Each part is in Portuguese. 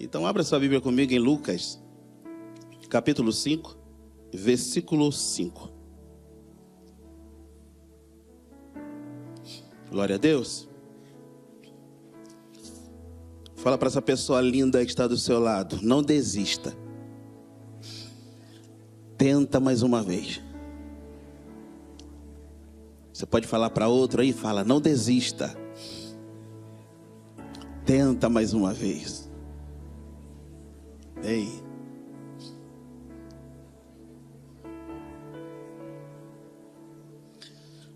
Então abra sua Bíblia comigo em Lucas, capítulo 5, versículo 5. Glória a Deus. Fala para essa pessoa linda que está do seu lado: não desista. Tenta mais uma vez. Você pode falar para outro aí, fala: não desista. Tenta mais uma vez. Ei.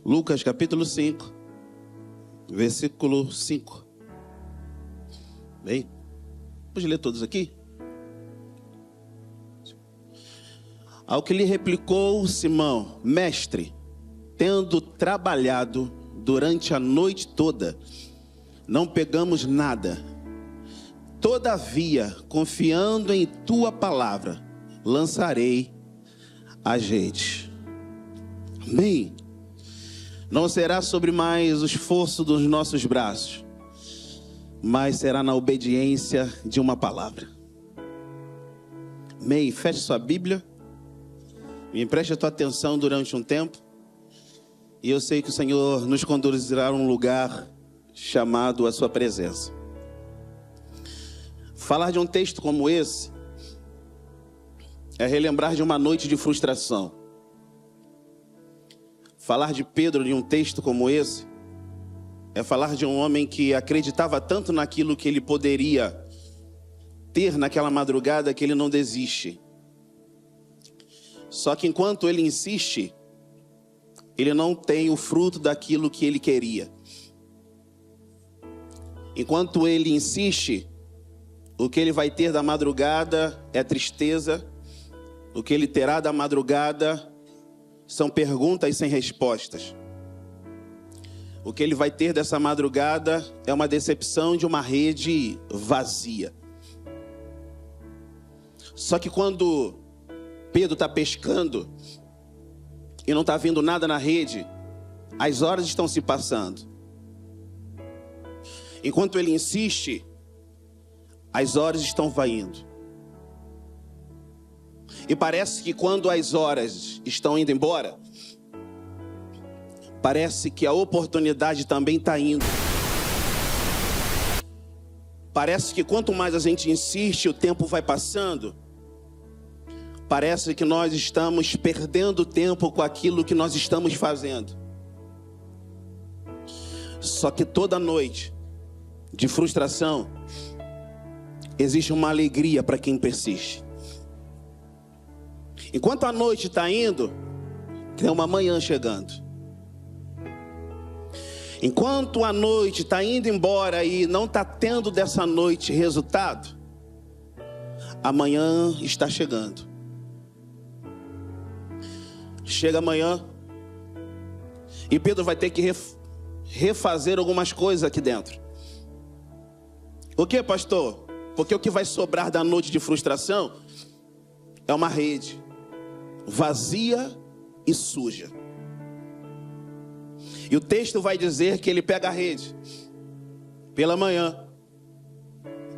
Lucas capítulo 5, versículo 5. Bem, vamos ler todos aqui? Ao que lhe replicou Simão: mestre, tendo trabalhado durante a noite toda, não pegamos nada. Todavia, confiando em tua palavra, lançarei a rede. Amém. Não será sobre mais o esforço dos nossos braços, mas será na obediência de uma palavra. Amém. Feche sua Bíblia. Me empreste a tua atenção durante um tempo. E eu sei que o Senhor nos conduzirá a um lugar chamado a sua presença. Falar de um texto como esse é relembrar de uma noite de frustração. Falar de Pedro em um texto como esse é falar de um homem que acreditava tanto naquilo que ele poderia ter naquela madrugada que ele não desiste. Só que enquanto ele insiste, ele não tem o fruto daquilo que ele queria. Enquanto ele insiste, o que ele vai ter da madrugada é tristeza. O que ele terá da madrugada são perguntas sem respostas. O que ele vai ter dessa madrugada é uma decepção de uma rede vazia. Só que quando Pedro está pescando e não está vendo nada na rede, as horas estão se passando. Enquanto ele insiste, as horas estão vaindo. E parece que quando as horas estão indo embora, parece que a oportunidade também está indo. Parece que quanto mais a gente insiste, o tempo vai passando. Parece que nós estamos perdendo tempo com aquilo que nós estamos fazendo. Só que toda noite de frustração existe uma alegria para quem persiste. Enquanto a noite está indo, tem uma manhã chegando. Enquanto a noite está indo embora e não está tendo dessa noite resultado, amanhã está chegando. Chega amanhã e Pedro vai ter que refazer algumas coisas aqui dentro. O que, pastor? Porque o que vai sobrar da noite de frustração é uma rede vazia e suja. E o texto vai dizer que ele pega a rede pela manhã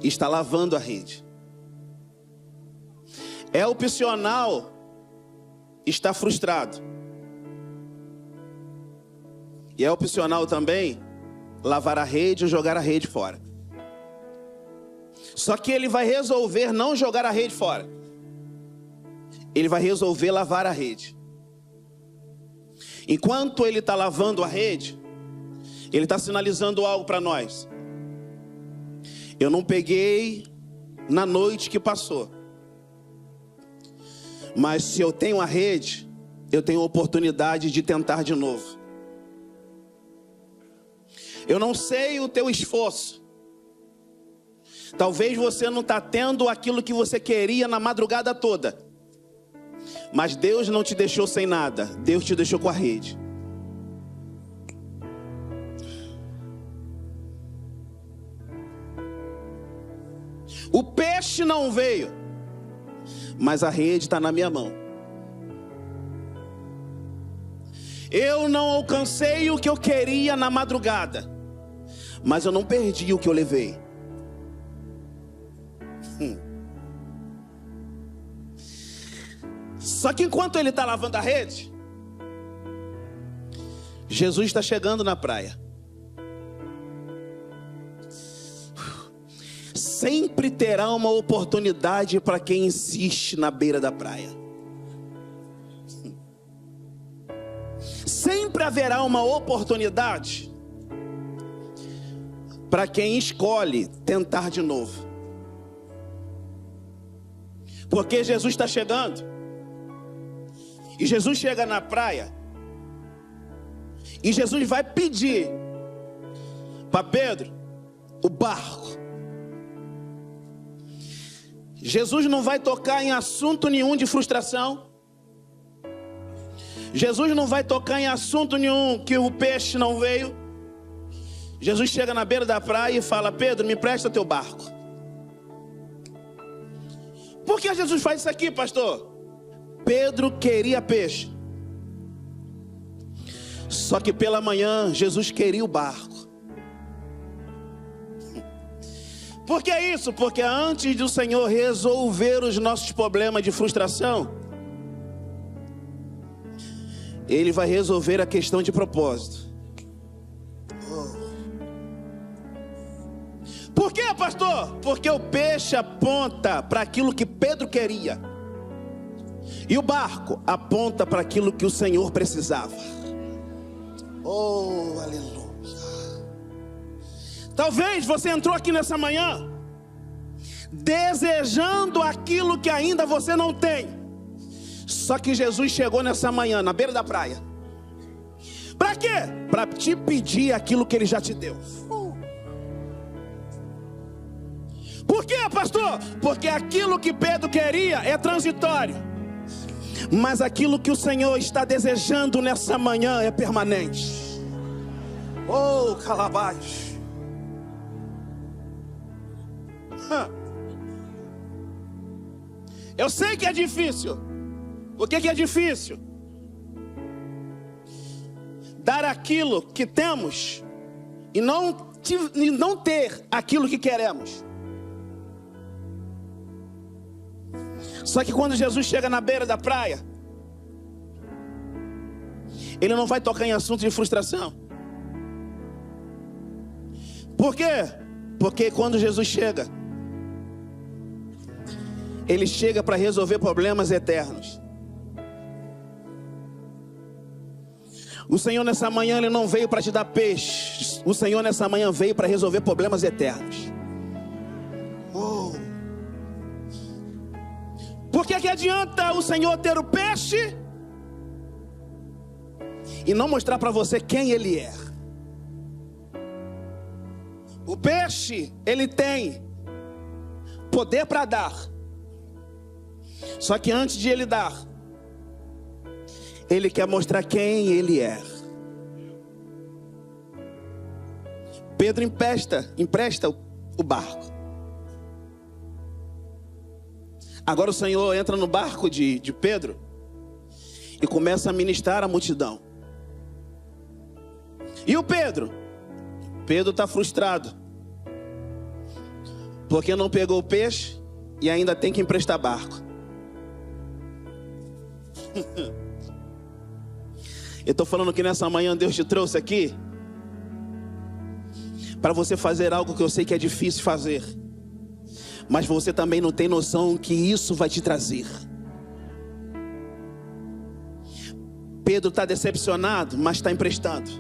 e está lavando a rede. É opcional estar frustrado. E é opcional também lavar a rede ou jogar a rede fora. Só que ele vai resolver não jogar a rede fora. Ele vai resolver lavar a rede. Enquanto ele está lavando a rede, ele está sinalizando algo para nós. Eu não peguei na noite que passou. Mas se eu tenho a rede, eu tenho a oportunidade de tentar de novo. Eu não sei o teu esforço. Talvez você não está tendo aquilo que você queria na madrugada toda. Mas Deus não te deixou sem nada. Deus te deixou com a rede. O peixe não veio, mas a rede está na minha mão. Eu não alcancei o que eu queria na madrugada, mas eu não perdi o que eu levei. Só que enquanto ele está lavando a rede, Jesus está chegando na praia. Sempre terá uma oportunidade para quem insiste na beira da praia. Sempre haverá uma oportunidade para quem escolhe tentar de novo. Porque Jesus está chegando. E Jesus chega na praia. E Jesus vai pedir para Pedro o barco. Jesus não vai tocar em assunto nenhum de frustração. Jesus não vai tocar em assunto nenhum que o peixe não veio. Jesus chega na beira da praia e fala: Pedro, me presta teu barco. Por que Jesus faz isso aqui, pastor? Pedro queria peixe. Só que pela manhã Jesus queria o barco. Por que isso? Porque antes do Senhor resolver os nossos problemas de frustração, Ele vai resolver a questão de propósito. Por quê, pastor? Porque o peixe aponta para aquilo que Pedro queria. E o barco aponta para aquilo que o Senhor precisava. Oh, aleluia. Talvez você entrou aqui nessa manhã desejando aquilo que ainda você não tem. Só que Jesus chegou nessa manhã na beira da praia. Para quê? Para te pedir aquilo que Ele já te deu. Por quê, pastor? Porque aquilo que Pedro queria é transitório, mas aquilo que o Senhor está desejando nessa manhã é permanente. Oh, calabás. Eu sei que é difícil. Por que é difícil? Dar aquilo que temos e não ter aquilo que queremos. Só que quando Jesus chega na beira da praia, Ele não vai tocar em assunto de frustração. Por quê? Porque quando Jesus chega, Ele chega para resolver problemas eternos. O Senhor nessa manhã, Ele não veio para te dar peixe. O Senhor nessa manhã veio para resolver problemas eternos. Por que adianta o Senhor ter o peixe e não mostrar para você quem Ele é? O peixe, ele tem poder para dar. Só que antes de ele dar, Ele quer mostrar quem Ele é. Pedro empresta o barco. Agora o Senhor entra no barco de Pedro e começa a ministrar a multidão. E o Pedro está frustrado, porque não pegou o peixe e ainda tem que emprestar barco. Eu estou falando que nessa manhã Deus te trouxe aqui para você fazer algo que eu sei que é difícil fazer, mas você também não tem noção que isso vai te trazer. Pedro está decepcionado, mas está emprestando.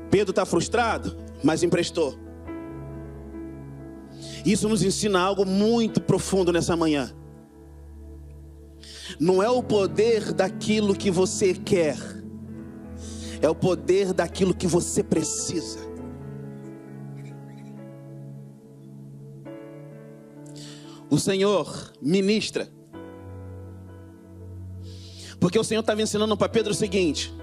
Pedro está frustrado, mas emprestou. Isso nos ensina algo muito profundo nessa manhã. Não é o poder daquilo que você quer, é o poder daquilo que você precisa. O Senhor ministra, porque o Senhor estava ensinando para Pedro o seguinte: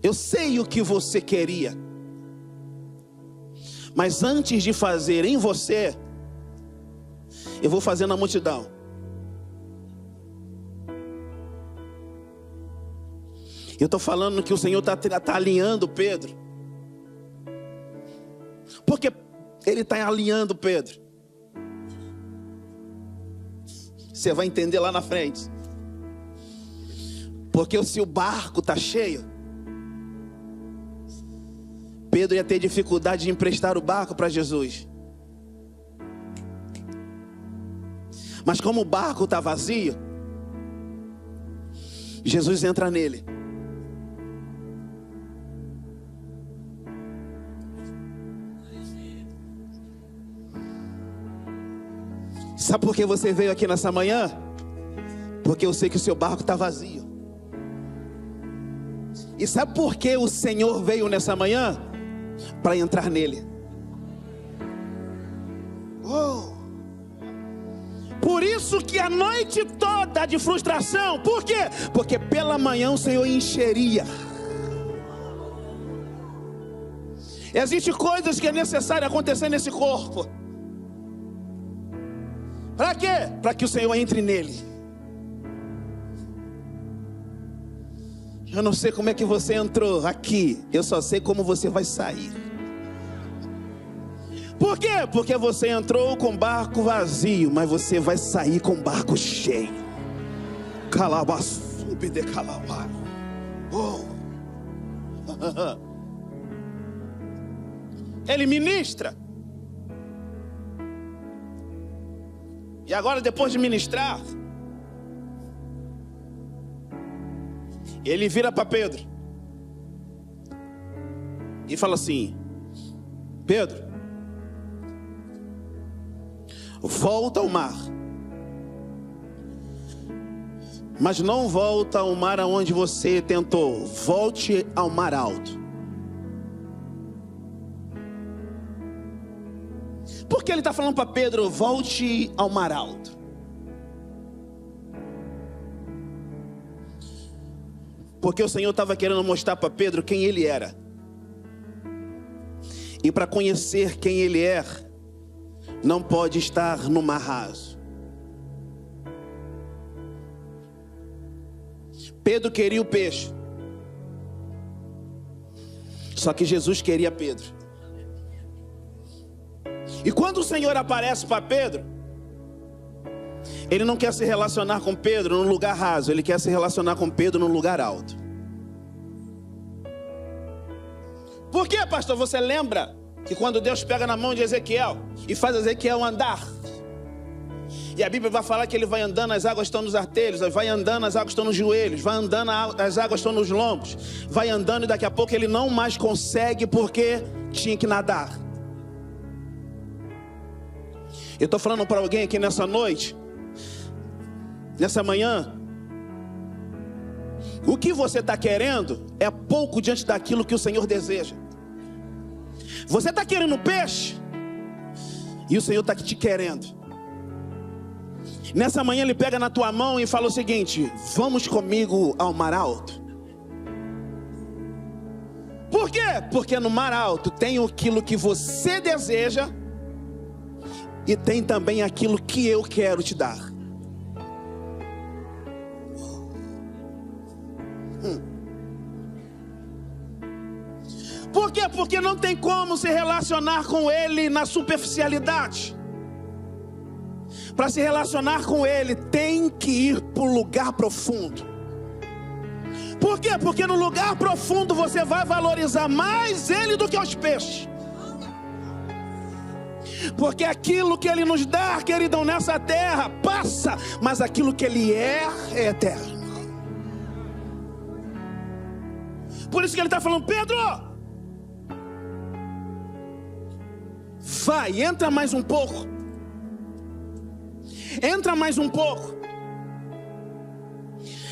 eu sei o que você queria, mas antes de fazer em você, eu vou fazer na multidão. Eu estou falando que o Senhor está alinhando Pedro, porque Ele está alinhando Pedro. Você vai entender lá na frente. Porque se o barco está cheio, Pedro ia ter dificuldade de emprestar o barco para Jesus. Mas como o barco está vazio, Jesus entra nele. Sabe por que você veio aqui nessa manhã? Porque eu sei que o seu barco está vazio. E sabe por que o Senhor veio nessa manhã? Para entrar nele. Oh. Por isso que a noite toda de frustração. Por quê? Porque pela manhã o Senhor encheria. Existem coisas que é necessário acontecer nesse corpo. Para quê? Para que o Senhor entre nele. Eu não sei como é que você entrou aqui. Eu só sei como você vai sair. Por quê? Porque você entrou com barco vazio, mas você vai sair com barco cheio. Calabasube de calabar. Oh. Ele ministra. E agora, depois de ministrar, ele vira para Pedro e fala assim: Pedro, volta ao mar, mas não volta ao mar aonde você tentou, volte ao mar alto. Por que ele está falando para Pedro, volte ao mar alto? Porque o Senhor estava querendo mostrar para Pedro quem ele era. E para conhecer quem ele é, não pode estar no mar raso. Pedro queria o peixe. Só que Jesus queria Pedro. E quando o Senhor aparece para Pedro, Ele não quer se relacionar com Pedro num lugar raso. Ele quer se relacionar com Pedro num lugar alto. Por quê, pastor? Você lembra que quando Deus pega na mão de Ezequiel e faz Ezequiel andar, e a Bíblia vai falar que ele vai andando, as águas estão nos artelhos, vai andando, as águas estão nos joelhos, vai andando, as águas estão nos lombos, vai andando e daqui a pouco ele não mais consegue porque tinha que nadar. Eu estou falando para alguém aqui nessa noite, nessa manhã, o que você está querendo é pouco diante daquilo que o Senhor deseja. Você está querendo peixe e o Senhor está te querendo. Nessa manhã Ele pega na tua mão e fala o seguinte: vamos comigo ao mar alto. Por quê? Porque no mar alto tem aquilo que você deseja e tem também aquilo que eu quero te dar. Por quê? Porque não tem como se relacionar com Ele na superficialidade. Para se relacionar com Ele, tem que ir para o lugar profundo. Por quê? Porque no lugar profundo você vai valorizar mais Ele do que os peixes. Porque aquilo que Ele nos dá, queridão, nessa terra passa, mas aquilo que Ele é eterno. Por isso que Ele está falando: Pedro, vai, entra mais um pouco. Entra mais um pouco.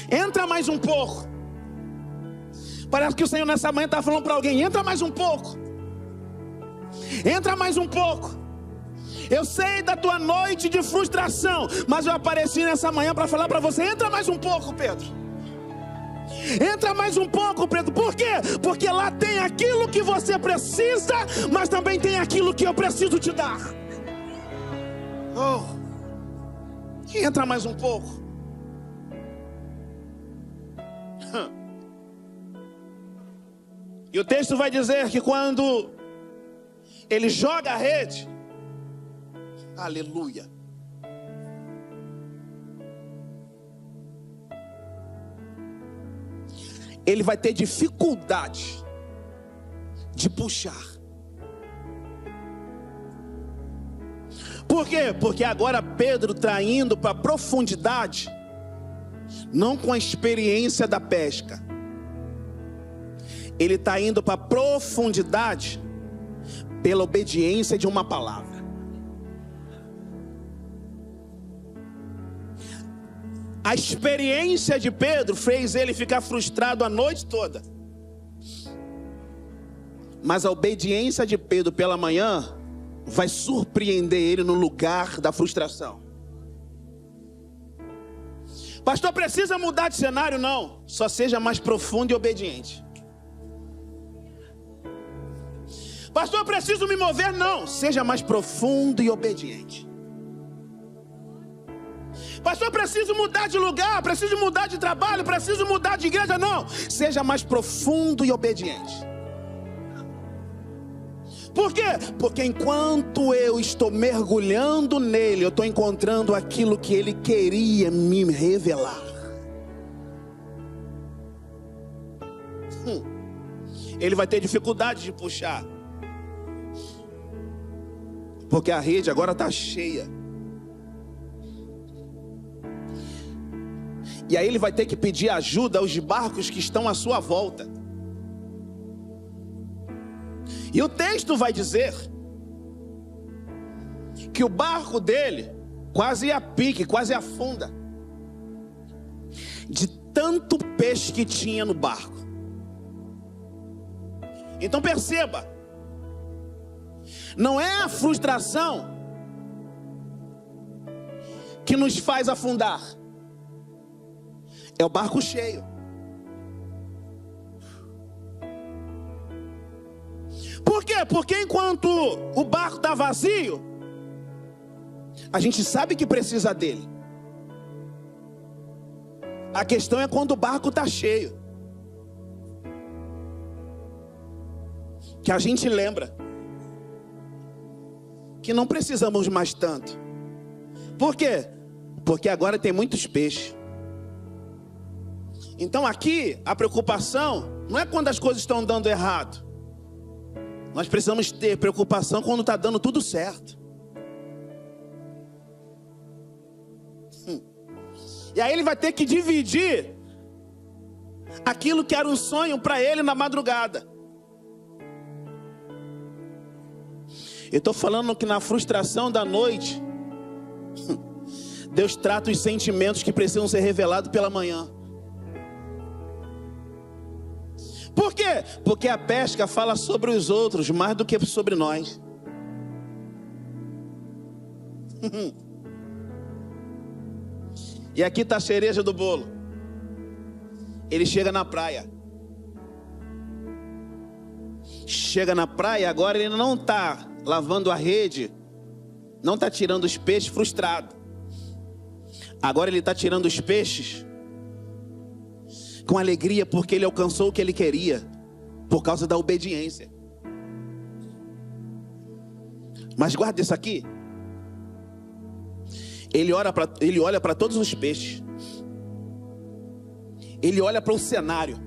Entra mais um pouco. Parece que o Senhor nessa manhã está falando para alguém: entra mais um pouco. Entra mais um pouco. Eu sei da tua noite de frustração, mas eu apareci nessa manhã para falar para você: entra mais um pouco, Pedro. Entra mais um pouco, Pedro. Por quê? Porque lá tem aquilo que você precisa, mas também tem aquilo que eu preciso te dar. Oh. Entra mais um pouco. E o texto vai dizer que quando ele joga a rede. Aleluia. Ele vai ter dificuldade de puxar. Por quê? Porque agora Pedro está indo para a profundidade, não com a experiência da pesca. Ele está indo para a profundidade pela obediência de uma palavra. A experiência de Pedro fez ele ficar frustrado a noite toda. Mas a obediência de Pedro pela manhã vai surpreender ele no lugar da frustração. Pastor, precisa mudar de cenário? Não. Só seja mais profundo e obediente. Pastor, preciso me mover? Não. Seja mais profundo e obediente. Pastor, preciso mudar de lugar, preciso mudar de trabalho, preciso mudar de igreja? Não. Seja mais profundo e obediente. Por quê? Porque enquanto eu estou mergulhando nele, eu estou encontrando aquilo que ele queria me revelar. Ele vai ter dificuldade de puxar, porque a rede agora está cheia. E aí ele vai ter que pedir ajuda aos barcos que estão à sua volta. E o texto vai dizer que o barco dele quase a pique, quase afunda, de tanto peixe que tinha no barco. Então perceba, não é a frustração que nos faz afundar, é o barco cheio. Por quê? Porque enquanto o barco está vazio, a gente sabe que precisa dele. A questão é quando o barco está cheio, que a gente lembra que não precisamos mais tanto. Por quê? Porque agora tem muitos peixes. Então aqui a preocupação não é quando as coisas estão dando errado. Nós precisamos ter preocupação quando está dando tudo certo. E aí ele vai ter que dividir aquilo que era um sonho para ele na madrugada. Eu estou falando que na frustração da noite, Deus trata os sentimentos que precisam ser revelados pela manhã. Por quê? Porque a pesca fala sobre os outros mais do que sobre nós. E aqui está a cereja do bolo. Ele chega na praia. Chega na praia, agora ele não está lavando a rede, não está tirando os peixes frustrado. Agora ele está tirando os peixes com alegria, porque ele alcançou o que ele queria, por causa da obediência. Mas guarda isso aqui. Ele olha para todos os peixes. Ele olha para o cenário.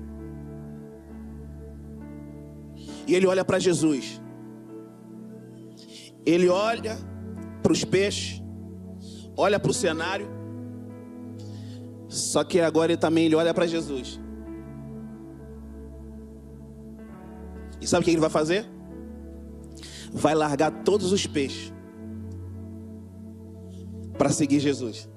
E ele olha para Jesus. Ele olha para os peixes, olha para o cenário. Só que agora ele olha para Jesus. E sabe o que ele vai fazer? Vai largar todos os peixes para seguir Jesus.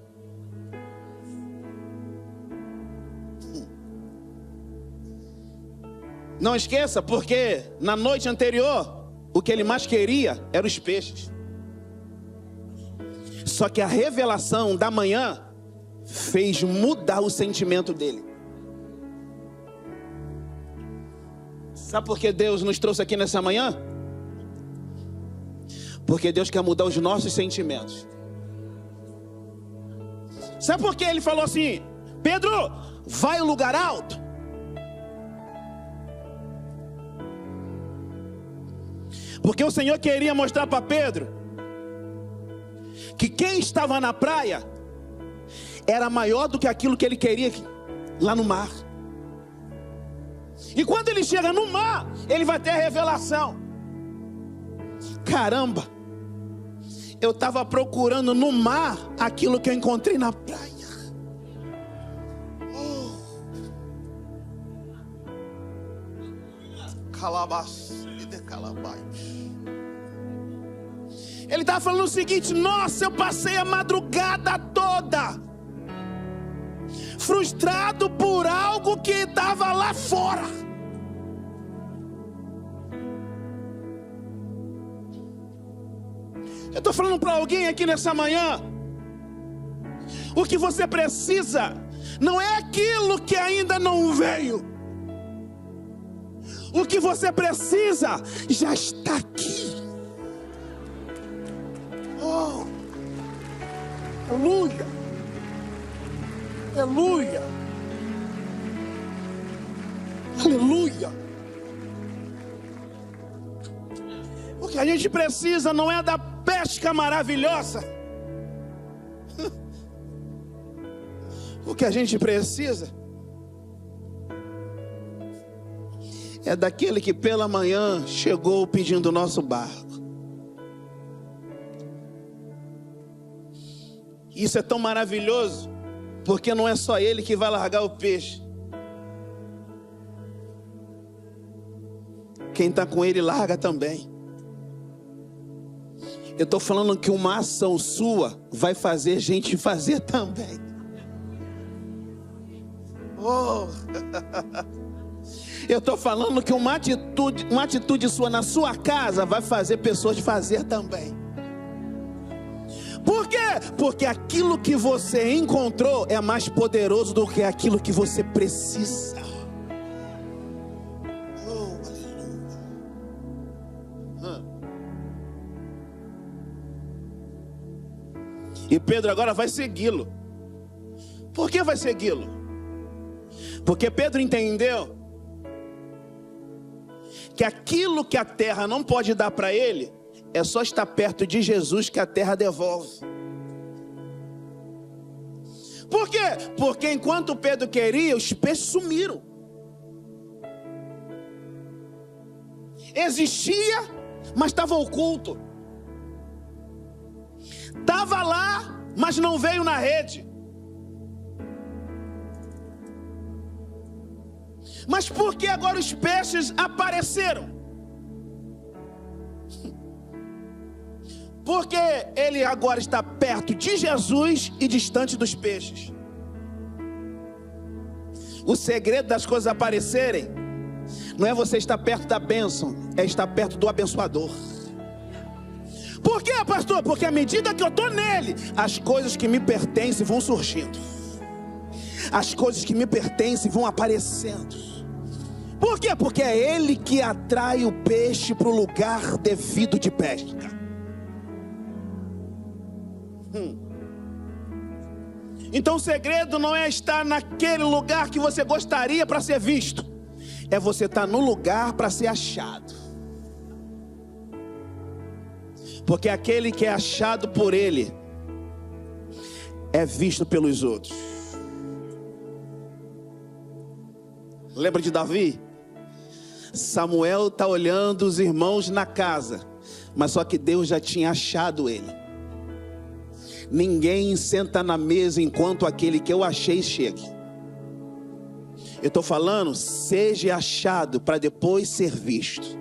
Não esqueça, porque na noite anterior o que ele mais queria eram os peixes. Só que a revelação da manhã fez mudar o sentimento dele. Sabe por que Deus nos trouxe aqui nessa manhã? Porque Deus quer mudar os nossos sentimentos. Sabe por que ele falou assim: Pedro, vai ao lugar alto? Porque o Senhor queria mostrar para Pedro que quem estava na praia era maior do que aquilo que ele queria lá no mar. E quando ele chega no mar, ele vai ter a revelação. Caramba, eu estava procurando no mar aquilo que eu encontrei na praia. Ele estava falando o seguinte: nossa, eu passei a madrugada toda frustrado por algo que estava lá fora. Eu estou falando para alguém aqui nessa manhã: o que você precisa não é aquilo que ainda não veio. O que você precisa já está aqui. Oh, aleluia, aleluia, aleluia. O que a gente precisa não é da pesca maravilhosa. O que a gente precisa é daquele que pela manhã chegou pedindo o nosso barco. Isso é tão maravilhoso, porque não é só ele que vai largar o peixe. Quem está com ele larga também. Eu estou falando que uma ação sua vai fazer gente fazer também. Oh. Eu estou falando que uma atitude sua na sua casa vai fazer pessoas fazer também. Por quê? Porque aquilo que você encontrou é mais poderoso do que aquilo que você precisa. Oh, aleluia. E Pedro agora vai segui-lo. Por que vai segui-lo? Porque Pedro entendeu que aquilo que a terra não pode dar para ele, é só estar perto de Jesus que a terra devolve. Por quê? Porque enquanto Pedro queria, os peixes sumiram. Existia, mas estava oculto. Estava lá, mas não veio na rede. Mas por que agora os peixes apareceram? Porque ele agora está perto de Jesus e distante dos peixes. O segredo das coisas aparecerem não é você estar perto da bênção, é estar perto do abençoador. Por quê, pastor? Porque à medida que eu estou nele, as coisas que me pertencem vão surgindo. As coisas que me pertencem vão aparecendo. Por quê? Porque é ele que atrai o peixe para o lugar devido de pesca. Então o segredo não é estar naquele lugar que você gostaria para ser visto, é você estar no lugar para ser achado. Porque aquele que é achado por ele é visto pelos outros. Lembra de Davi? Samuel está olhando os irmãos na casa, mas só que Deus já tinha achado ele. Ninguém senta na mesa enquanto aquele que eu achei chegue. Eu estou falando, seja achado para depois ser visto.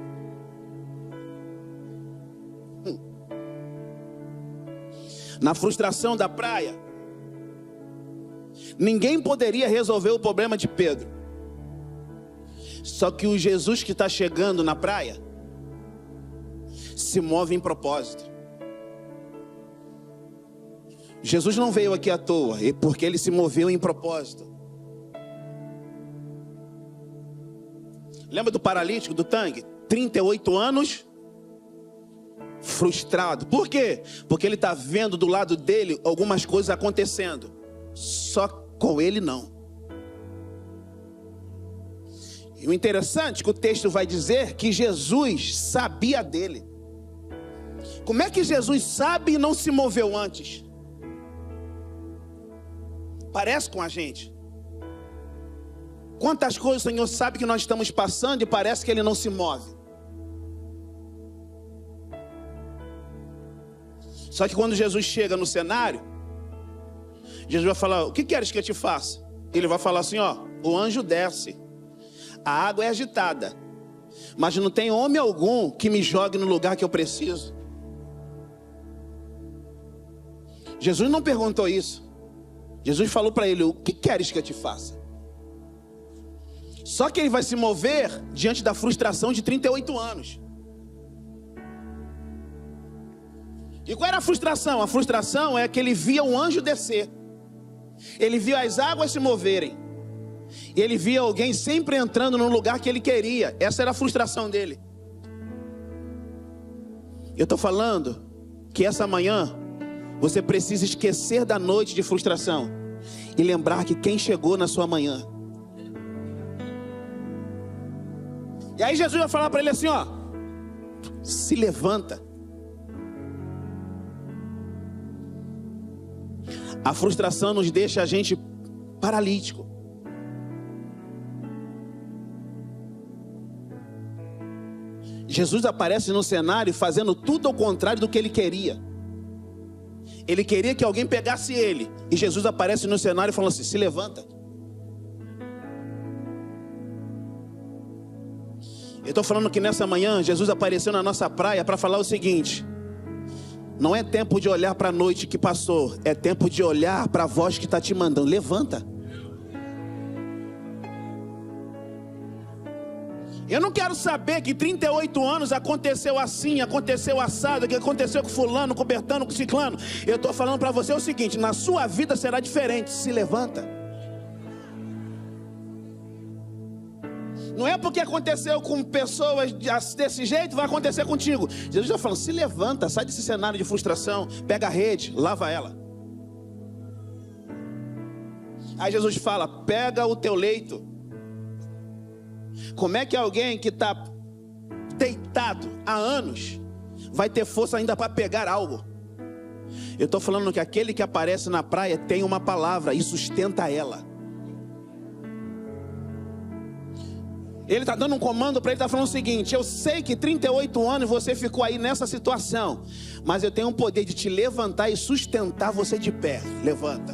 Na frustração da praia, ninguém poderia resolver o problema de Pedro. Só que o Jesus que está chegando na praia se move em propósito. Jesus não veio aqui à toa, porque ele se moveu em propósito. Lembra do paralítico do tanque? 38 anos, frustrado. Por quê? Porque ele está vendo do lado dele algumas coisas acontecendo, só com ele não. E o interessante é que o texto vai dizer que Jesus sabia dele. Como é que Jesus sabe e não se moveu antes? Parece com a gente. Quantas coisas o Senhor sabe que nós estamos passando e parece que Ele não se move. Só que quando Jesus chega no cenário, Jesus vai falar: o que queres que eu te faça? Ele vai falar assim: ó, o anjo desce, a água é agitada, mas não tem homem algum que me jogue no lugar que eu preciso. Jesus não perguntou isso. Jesus falou para ele: o que queres que eu te faça? Só que ele vai se mover diante da frustração de 38 anos. E qual era a frustração? A frustração é que ele via um anjo descer. Ele via as águas se moverem. E ele via alguém sempre entrando no lugar que ele queria. Essa era a frustração dele. Eu estou falando que essa manhã você precisa esquecer da noite de frustração e lembrar que quem chegou na sua manhã. E aí Jesus vai falar para ele assim, ó: se levanta. A frustração nos deixa a gente paralítico. Jesus aparece no cenário fazendo tudo ao contrário do que ele queria. Ele queria que alguém pegasse ele. E Jesus aparece no cenário falando assim: se levanta. Eu estou falando que nessa manhã Jesus apareceu na nossa praia para falar o seguinte: não é tempo de olhar para a noite que passou, é tempo de olhar para a voz que está te mandando: levanta. Eu não quero saber que 38 anos aconteceu assim, aconteceu assado, que aconteceu com fulano, com Bertano, com ciclano. Eu estou falando para você o seguinte: na sua vida será diferente. Se levanta. Não é porque aconteceu com pessoas desse jeito, vai acontecer contigo. Jesus já falou: se levanta, sai desse cenário de frustração, pega a rede, lava ela. Aí Jesus fala: pega o teu leito. Como é que alguém que está deitado há anos vai ter força ainda para pegar algo? Eu estou falando que aquele que aparece na praia tem uma palavra e sustenta ela. Ele está dando um comando para ele, está falando o seguinte: eu sei que 38 anos você ficou aí nessa situação, mas eu tenho o poder de te levantar e sustentar você de pé. Levanta.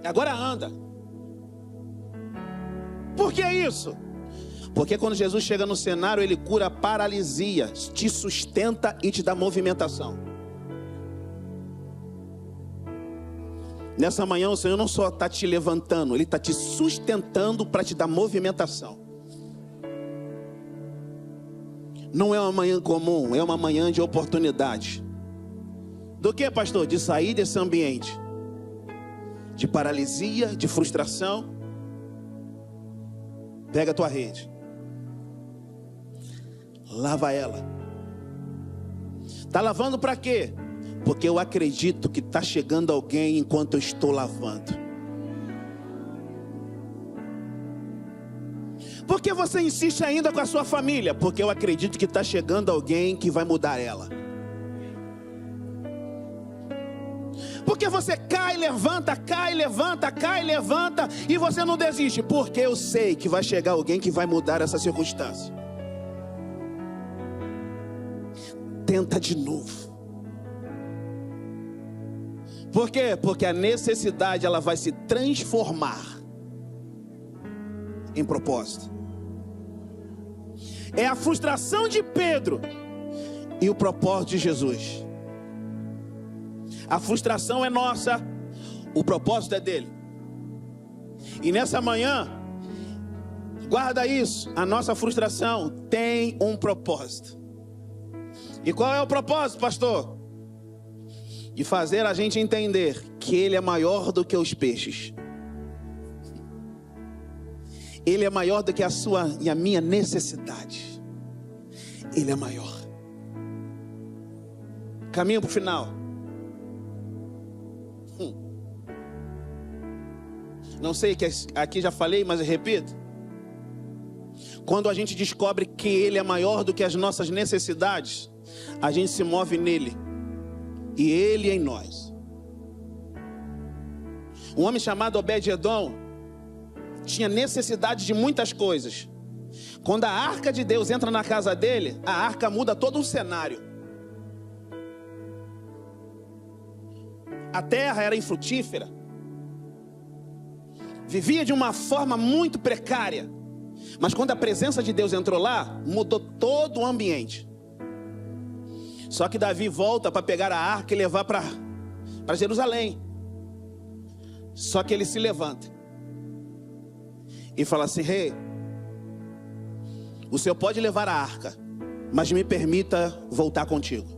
Agora anda. Por que isso? Porque quando Jesus chega no cenário, ele cura a paralisia, te sustenta e te dá movimentação. Nessa manhã o Senhor não só está te levantando, Ele está te sustentando para te dar movimentação. Não é uma manhã comum, é uma manhã de oportunidade. Do que, pastor? De sair desse ambiente de paralisia, de frustração. Pega a tua rede, lava ela. Está lavando para quê? Porque eu acredito que está chegando alguém enquanto eu estou lavando. Por que você insiste ainda com a sua família? Porque eu acredito que está chegando alguém que vai mudar ela. Porque você cai, levanta, cai, levanta, cai, levanta, e você não desiste? Porque eu sei que vai chegar alguém que vai mudar essa circunstância. Tenta de novo. Por quê? Porque a necessidade ela vai se transformar em propósito. É a frustração de Pedro e o propósito de Jesus. A frustração é nossa, o propósito é dele. E nessa manhã, guarda isso: a nossa frustração tem um propósito. E qual é o propósito, pastor? De fazer a gente entender que Ele é maior do que os peixes. Ele é maior do que a sua e a minha necessidade. Ele é maior. Caminho para o final. Não sei que aqui já falei, mas eu repito. Quando a gente descobre que Ele é maior do que as nossas necessidades, a gente se move nele e Ele em nós. Um homem chamado Obed-Edom tinha necessidade de muitas coisas. Quando a arca de Deus entra na casa dele, a arca muda todo o cenário. A terra era infrutífera, vivia de uma forma muito precária. Mas quando a presença de Deus entrou lá, mudou todo o ambiente. Só que Davi volta para pegar a arca e levar para Jerusalém. Só que ele se levanta e fala assim: rei, o senhor pode levar a arca, mas me permita voltar contigo.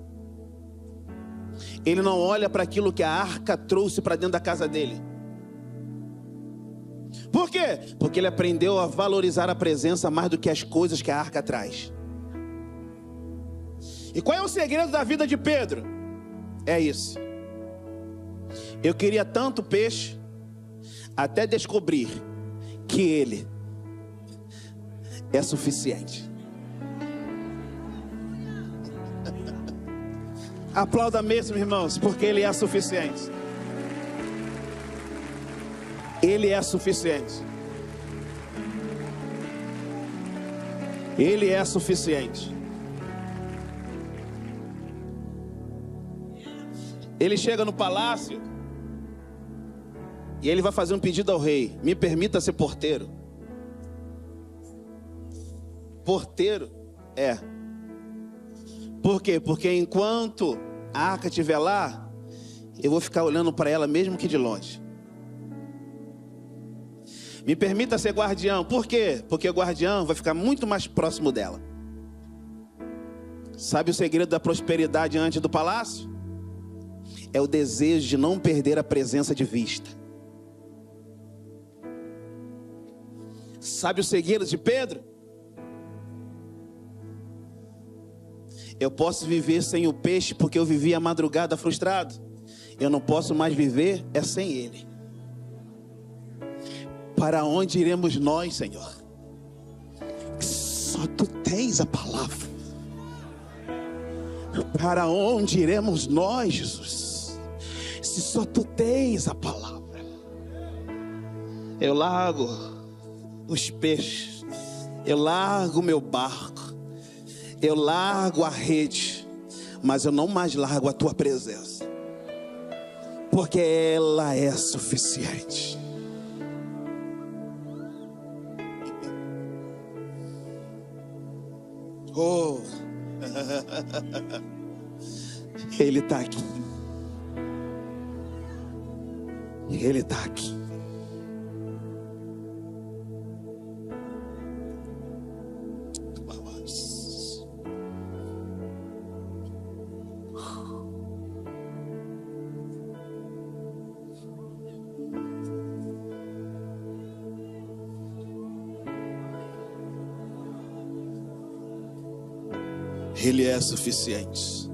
Ele não olha para aquilo que a arca trouxe para dentro da casa dele. Por quê? Porque ele aprendeu a valorizar a presença mais do que as coisas que a arca traz. E qual é o segredo da vida de Pedro? É isso. Eu queria tanto peixe, até descobrir que Ele é suficiente. Aplauda mesmo, irmãos, porque Ele é suficiente. Ele é suficiente. Ele é suficiente. Ele chega no palácio e ele vai fazer um pedido ao rei: me permita ser porteiro. Porteiro? É. Por quê? Porque enquanto a arca estiver lá, eu vou ficar olhando para ela mesmo que de longe. Me permita ser guardião. Por quê? Porque o guardião vai ficar muito mais próximo dela. Sabe o segredo da prosperidade antes do palácio? É o desejo de não perder a presença de vista. Sabe o segredo de Pedro? Eu posso viver sem o peixe porque eu vivi a madrugada frustrado. Eu não posso mais viver sem Ele. Para onde iremos nós, Senhor? Só Tu tens a palavra. Para onde iremos nós, Jesus? Se só Tu tens a palavra. Eu largo os peixes, eu largo o meu barco, eu largo a rede, mas eu não mais largo a Tua presença, porque ela é suficiente. Oh, Ele está aqui. Ele está aqui. Ele é suficiente.